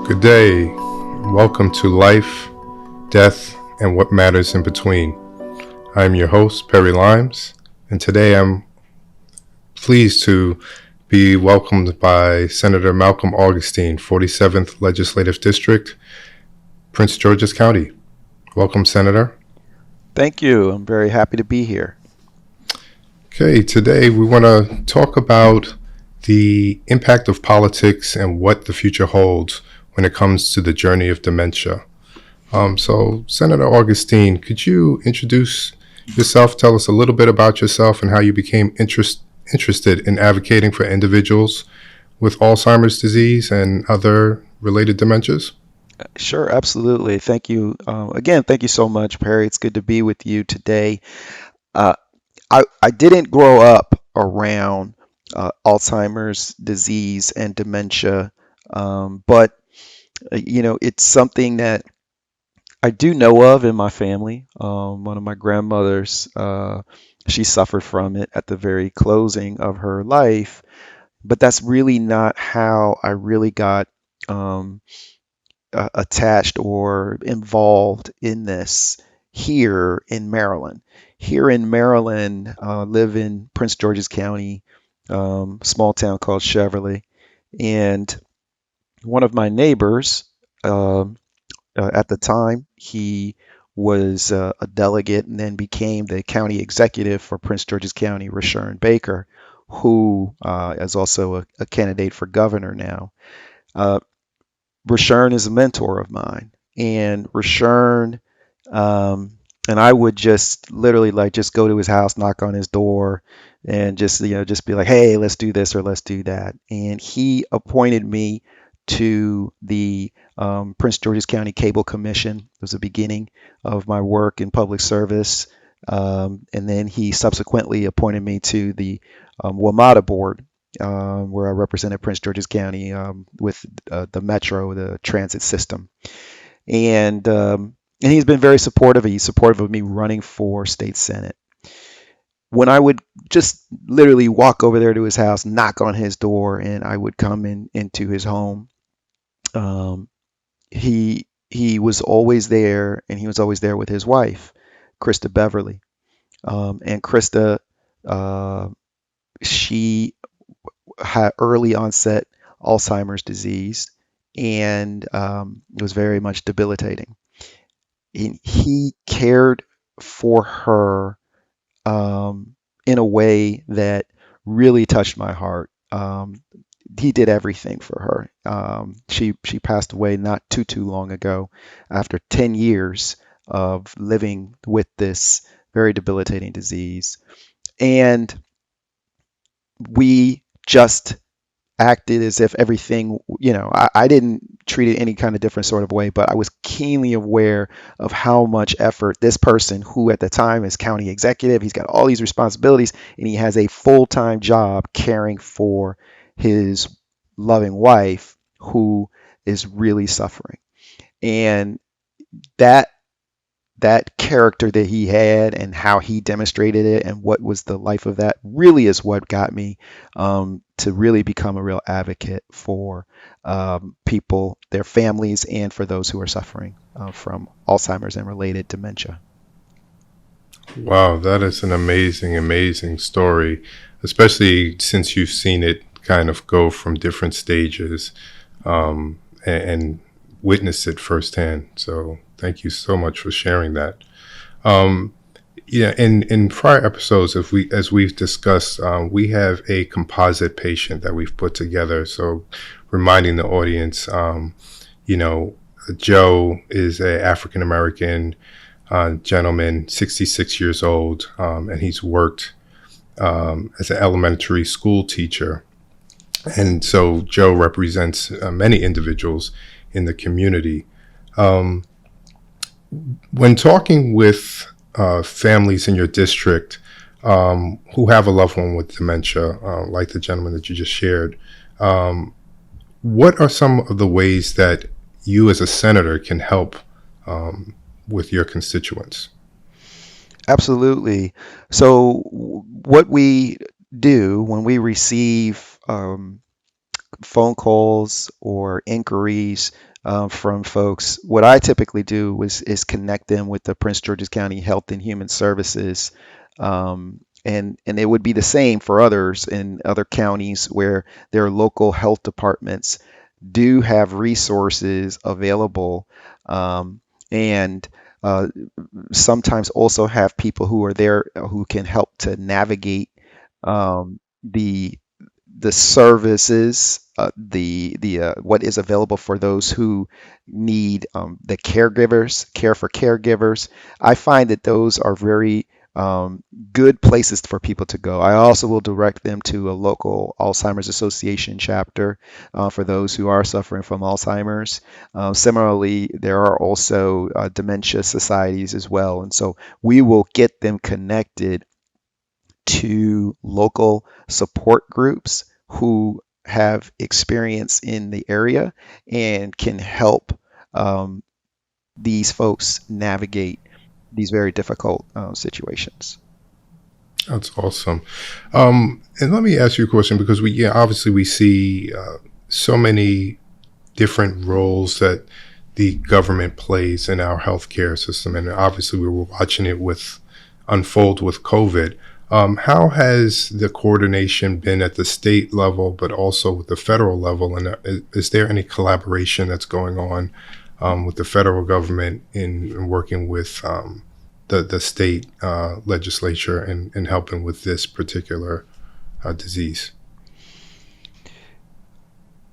Good day. Welcome to Life, Death, and What Matters in Between. I'm your host, Perry Limes, and today I'm pleased to be welcomed by Senator Malcolm Augustine, 47th Legislative District, Prince George's County. Welcome, Senator. Thank you. I'm very happy to be here. Okay, today we want to talk about the impact of politics and what the future holds when it comes to the journey of dementia. So, Senator Augustine, could you introduce yourself, tell us a little bit about yourself and how you became interested in advocating for individuals with Alzheimer's disease and other related dementias? Sure, absolutely. Thank you. Again, thank you so much, Perry. It's good to be with you today. Uh, I didn't grow up around Alzheimer's disease and dementia, but it's something that I do know of in my family. One of my grandmothers, she suffered from it at the very closing of her life, but that's really not how I really got um, attached or involved in this here in Maryland. Here in Maryland, live in Prince George's County, small town called Cheverly, and one of my neighbors, um at the time, he was a delegate and then became the county executive for Prince George's County, Rashawn Baker, who is also a candidate for governor now. Uh, Rashawn is a mentor of mine, and Rashawn and I would just literally like just go to his house, knock on his door, and just be like, "Hey, let's do this or let's do that." And he appointed me to the Prince George's County Cable Commission. It was the beginning of my work in public service, and then he subsequently appointed me to the WMATA board, where I represented Prince George's County with the Metro, the transit system. And he's been very supportive. He's supportive of me running for state senate. When I would just literally walk over there to his house, knock on his door, and I would come into his home, um, he was always there, and he was always there with his wife, Krista Beverly. And Krista, uh, she had early onset Alzheimer's disease, and it was very much debilitating. And he cared for her in a way that really touched my heart. He did everything for her. She passed away not too long ago, after 10 years of living with this very debilitating disease. And we just acted as if everything, I didn't treat it any kind of different sort of way, but I was keenly aware of how much effort this person, who at the time is county executive, he's got all these responsibilities, and he has a full-time job caring for his loving wife who is really suffering. And that that character that he had and how he demonstrated it and what was the life of that really is what got me to really become a real advocate for people, their families, and for those who are suffering from Alzheimer's and related dementia. Wow, that is an amazing, amazing story, especially since you've seen it kind of go from different stages and witnessed it firsthand. So thank you so much for sharing that. Um, yeah, in prior episodes, as we've discussed, we have a composite patient that we've put together. So reminding the audience, you know, Joe is a African American gentleman, 66 years old, and he's worked as an elementary school teacher. And so Joe represents many individuals in the community. Um, when talking with families in your district who have a loved one with dementia, like the gentleman that you just shared, um, what are some of the ways that you as a senator can help with your constituents? Absolutely. So, what we do when we receive phone calls or inquiries from folks. What I typically do is connect them with the Prince George's County Health and Human Services. And it would be the same for others in other counties where their local health departments do have resources available, and sometimes also have people who are there who can help to navigate the services, the what is available for those who need the caregivers, care for caregivers. I find that those are very good places for people to go. I also will direct them to a local Alzheimer's Association chapter for those who are suffering from Alzheimer's. Similarly, there are also dementia societies as well. And so we will get them connected to local support groups who have experience in the area and can help um, these folks navigate these very difficult situations. That's awesome. And let me ask you a question because obviously we see so many different roles that the government plays in our healthcare system, and obviously we were watching it with unfold with COVID. How has the coordination been at the state level, but also with the federal level? And is there any collaboration that's going on with the federal government in working with the state legislature and helping with this particular disease?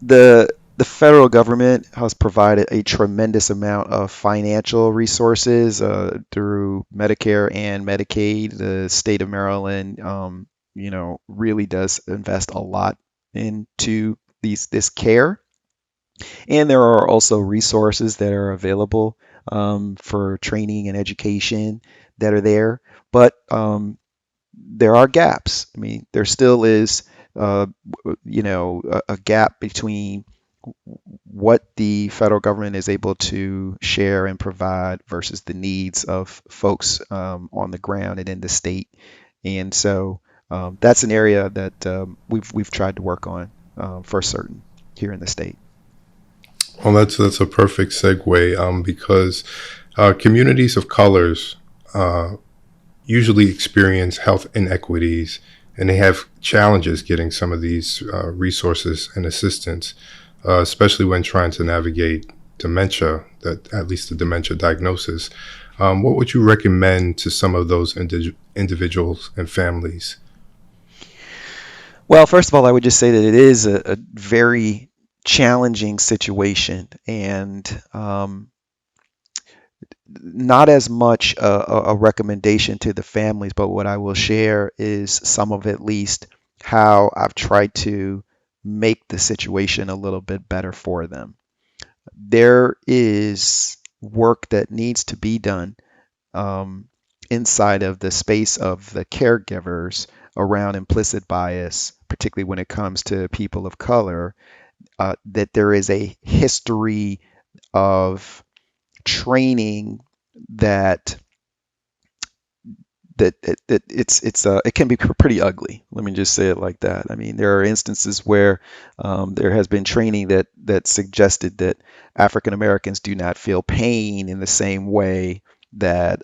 The federal government has provided a tremendous amount of financial resources through Medicare and Medicaid. The state of Maryland, really does invest a lot into this care, and there are also resources that are available for training and education that are there. But there are gaps. I mean, there still is, a gap between what the federal government is able to share and provide versus the needs of folks on the ground and in the state. And so that's an area that we've tried to work on for certain here in the state. Well, that's a perfect segue because communities of colors usually experience health inequities, and they have challenges getting some of these resources and assistance, especially when trying to navigate dementia, that at least the dementia diagnosis. What would you recommend to some of those individuals and families? Well, first of all, I would just say that it is a very challenging situation, and not as much a recommendation to the families, but what I will share is some of at least how I've tried to make the situation a little bit better for them. There is work that needs to be done um, inside of the space of the caregivers around implicit bias, particularly when it comes to people of color, that there is a history of training that it can be pretty ugly. Let me just say it like that. I mean, there are instances where there has been training that suggested that African Americans do not feel pain in the same way that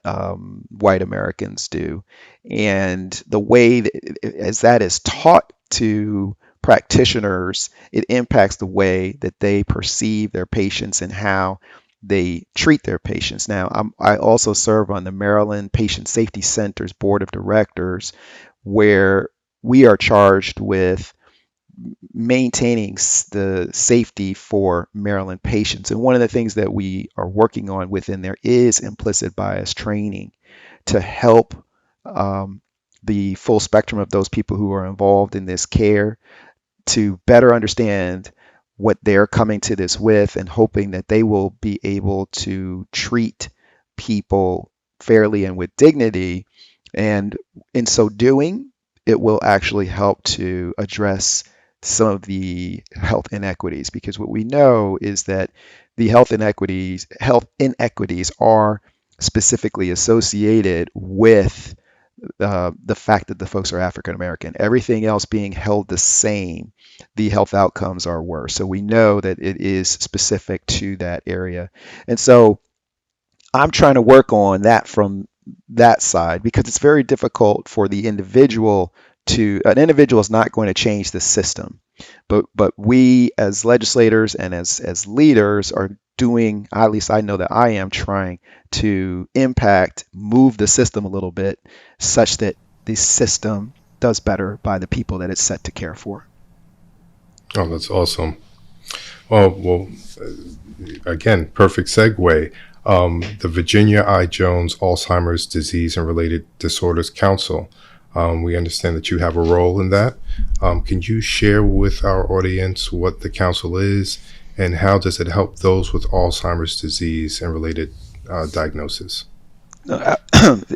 white Americans do, and the way that, as that is taught to practitioners, it impacts the way that they perceive their patients and how they treat their patients. Now, I also serve on the Maryland Patient Safety Center's board of directors, where we are charged with maintaining the safety for Maryland patients. And one of the things that we are working on within there is implicit bias training to help the full spectrum of those people who are involved in this care to better understand what they're coming to this with, and hoping that they will be able to treat people fairly and with dignity. And in so doing, it will actually help to address some of the health inequities, because what we know is that the health inequities are specifically associated with the fact that the folks are African American. Everything else being held the same, the health outcomes are worse. So we know that it is specific to that area. And so I'm trying to work on that from that side because it's very difficult for the individual to, an individual is not going to change the system. But we as legislators and as leaders are doing, at least I know that I am trying to impact, move the system a little bit such that the system does better by the people that it's set to care for. Oh, that's awesome. Well, again, perfect segue. The Virginia I. Jones Alzheimer's Disease and Related Disorders Council. We understand that you have a role in that. Can you share with our audience what the council is and how does it help those with Alzheimer's disease and related diagnosis? No,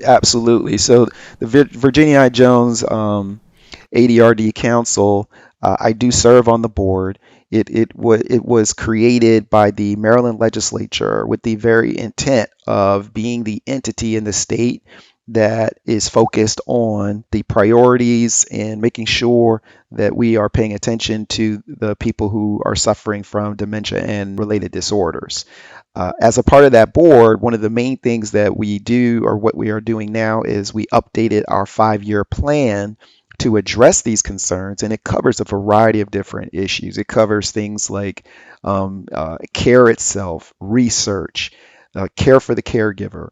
absolutely. So the Virginia I. Jones ADRD Council, I do serve on the board. It was created by the Maryland legislature with the very intent of being the entity in the state that is focused on the priorities and making sure that we are paying attention to the people who are suffering from dementia and related disorders. As a part of that board, one of the main things that we do, or what we are doing now, is we updated our 5-year plan to address these concerns, and it covers a variety of different issues. It covers things like care itself, research, care for the caregiver.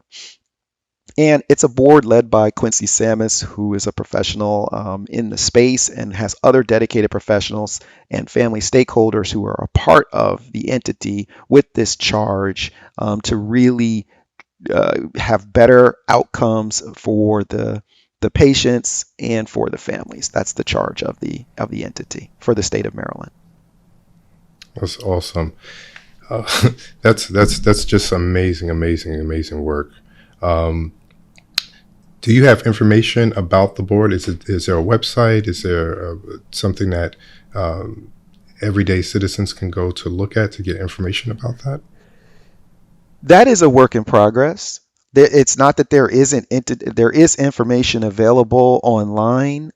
And it's a board led by Quincy Samus, who is a professional in the space and has other dedicated professionals and family stakeholders who are a part of the entity with this charge to really have better outcomes for the patients and for the families. That's the charge of the entity for the state of Maryland. That's awesome. Uh, that's just amazing work. Um, do you have information about the board? Is there a website? Is there something that everyday citizens can go to look at to get information about that? That is a work in progress. It's not that there is information available online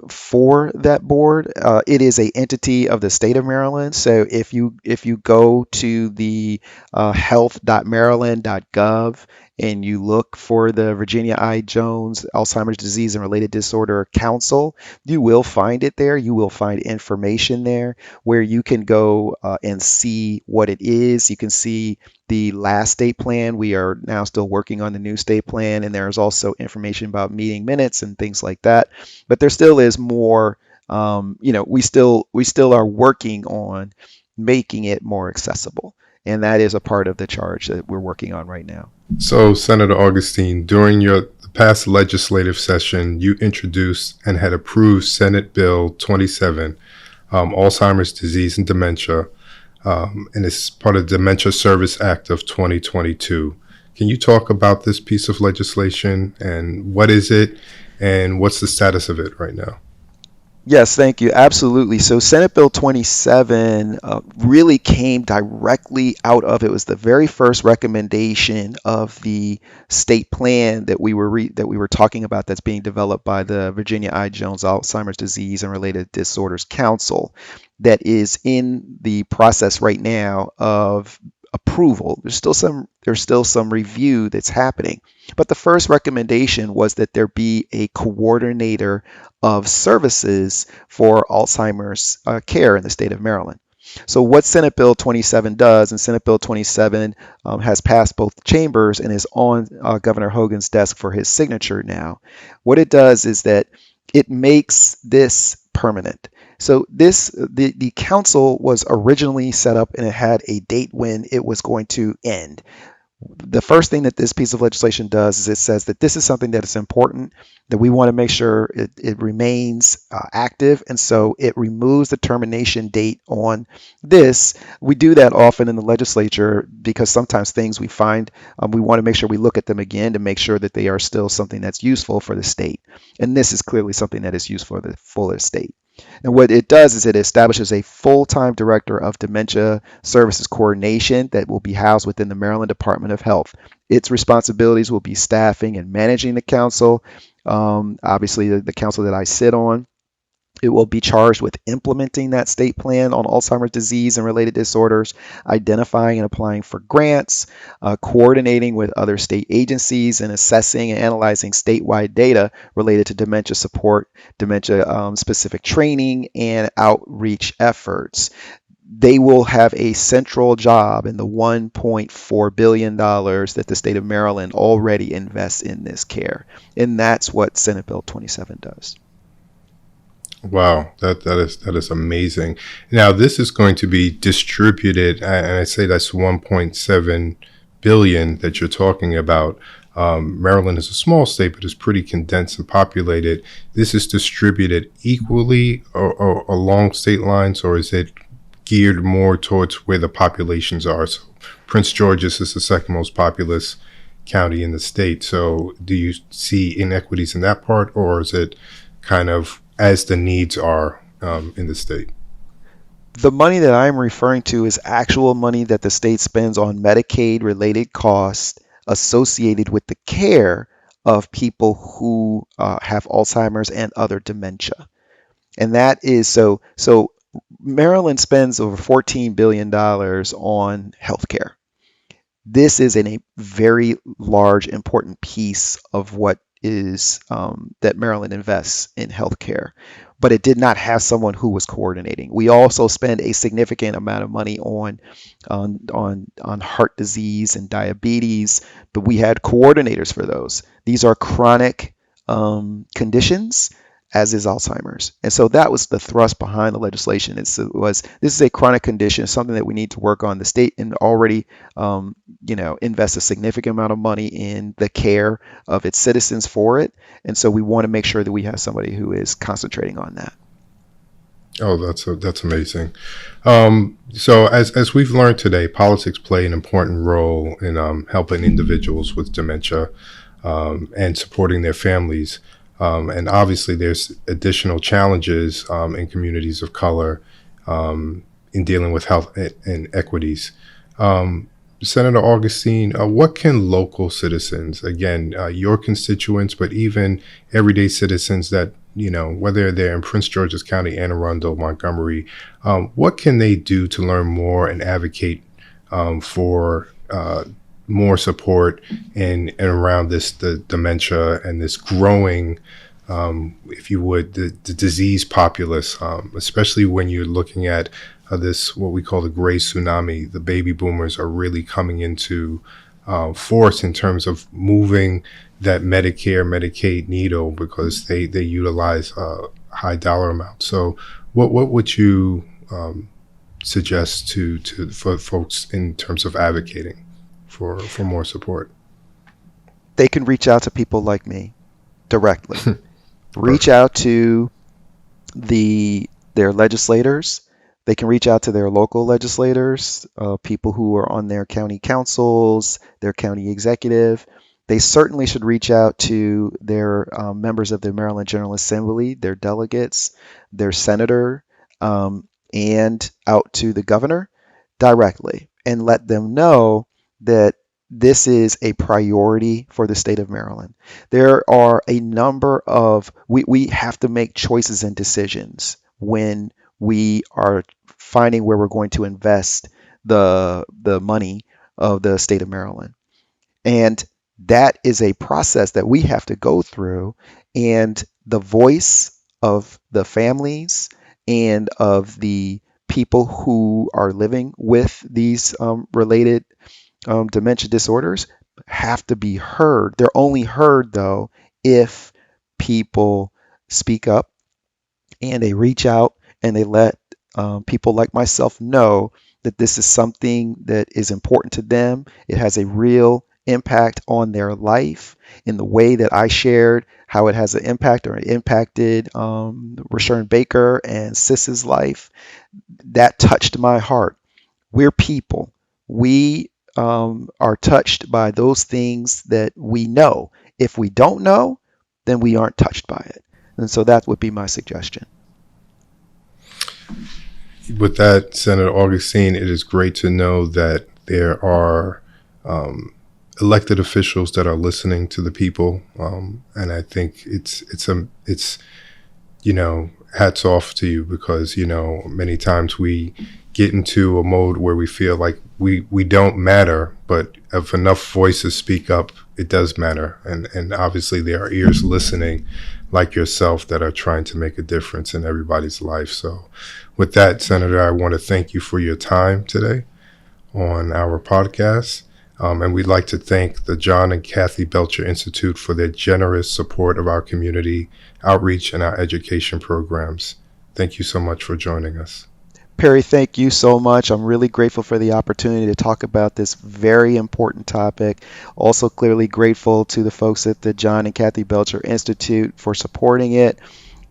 for that board. It is a entity of the state of Maryland. So if you go to the health.maryland.gov and you look for the Virginia I. Jones Alzheimer's Disease and Related Disorder Council, you will find it there. You will find information there where you can go and see what it is. You can see the last state plan. We are now still working on the new state plan, and there's also information about meeting minutes and things like that. But there still is more. We still are working on making it more accessible, and that is a part of the charge that we're working on right now. So, Senator Augustine, during your past legislative session, you introduced and had approved Senate Bill 27, Alzheimer's disease and dementia, and it's part of the Dementia Service Act of 2022. Can you talk about this piece of legislation and what is it and what's the status of it right now? Yes, thank you. Absolutely. So Senate Bill 27 really came directly out of, it was the very first recommendation of the state plan that we were talking about, that's being developed by the Virginia I. Jones Alzheimer's Disease and Related Disorders Council, that is in the process right now of approval. There's still some review that's happening. But the first recommendation was that there be a coordinator of services for Alzheimer's care in the state of Maryland. So what Senate Bill 27 does, and Senate Bill 27 has passed both chambers and is on Governor Hogan's desk for his signature now. What it does is that it makes this permanent. So the council was originally set up and it had a date when it was going to end. The first thing that this piece of legislation does is it says that this is something that is important, that we want to make sure it remains active, and so it removes the termination date on this. We do that often in the legislature because sometimes things we find, we want to make sure we look at them again to make sure that they are still something that's useful for the state. And this is clearly something that is useful for the state. And what it does is it establishes a full-time director of dementia services coordination that will be housed within the Maryland Department of Health. Its responsibilities will be staffing and managing the council, Obviously, the council that I sit on, it will be charged with implementing that state plan on Alzheimer's disease and related disorders, identifying and applying for grants, coordinating with other state agencies, and assessing and analyzing statewide data related to dementia support, dementia specific training, and outreach efforts. They will have a central job in the $1.4 billion that the state of Maryland already invests in this care. And that's what Senate Bill 27 does. Wow, that is amazing. Now, this is going to be distributed, and I say that's 1.7 billion that you're talking about. Maryland is a small state, but it's pretty condensed and populated. This is distributed equally or along state lines, or is it geared more towards where the populations are? So, Prince George's is the second most populous county in the state. So, do you see inequities in that part, or is it kind of as the needs are in the state? The money that I'm referring to is actual money that the state spends on Medicaid related costs associated with the care of people who have Alzheimer's and other dementia. And that is so Maryland spends over $14 billion on healthcare. This is a very large, important piece of what is that Maryland invests in healthcare, but it did not have someone who was coordinating. We also spend a significant amount of money on heart disease and diabetes, but we had coordinators for those. These are chronic conditions, as is Alzheimer's. And so that was the thrust behind the legislation. This is a chronic condition, something that we need to work on. The state and already, invests a significant amount of money in the care of its citizens for it. And so we want to make sure that we have somebody who is concentrating on that. Oh, that's amazing. So as we've learned today, politics play an important role in helping individuals with dementia and supporting their families. And obviously, there's additional challenges in communities of color in dealing with health inequities. Senator Augustine, what can local citizens, again, your constituents, but even everyday citizens that, whether they're in Prince George's County, Anne Arundel, Montgomery, what can they do to learn more and advocate for more support and around the dementia and this growing, if you would, the disease populace, especially when you're looking at this, what we call the gray tsunami. The baby boomers are really coming into force in terms of moving that Medicare, Medicaid needle because they utilize high dollar amounts. So what would you suggest for folks in terms of advocating for more support? They can reach out to people like me directly. Reach out to their legislators. They can reach out to their local legislators, people who are on their county councils, their county executive. They certainly should reach out to their members of the Maryland General Assembly, their delegates, their senator, and out to the governor directly and let them know that this is a priority for the state of Maryland. There are a number of, we have to make choices and decisions when we are finding where we're going to invest the money of the state of Maryland. And that is a process that we have to go through. And the voice of the families and of the people who are living with these related dementia disorders have to be heard. They're only heard, though, if people speak up and they reach out and they let people like myself know that this is something that is important to them. It has a real impact on their life in the way that I shared how it has an impact or it impacted Rashawn Baker and Sis's life. That touched my heart. We're people. We are touched by those things that we know. If we don't know, then we aren't touched by it. And so that would be my suggestion. With that, Senator Augustine, it is great to know that there are elected officials that are listening to the people. And I think it's hats off to you, because many times we get into a mode where we feel like we don't matter, but if enough voices speak up, it does matter. And obviously there are ears listening like yourself that are trying to make a difference in everybody's life. So with that, Senator, I want to thank you for your time today on our podcast. And we'd like to thank the John and Kathy Belcher Institute for their generous support of our community outreach and our education programs. Thank you so much for joining us. Perry, thank you so much. I'm really grateful for the opportunity to talk about this very important topic. Also, clearly grateful to the folks at the John and Kathy Belcher Institute for supporting it.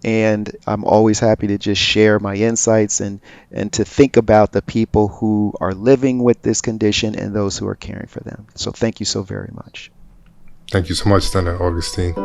And I'm always happy to just share my insights and to think about the people who are living with this condition and those who are caring for them. So thank you so very much. Thank you so much, Senator Augustine.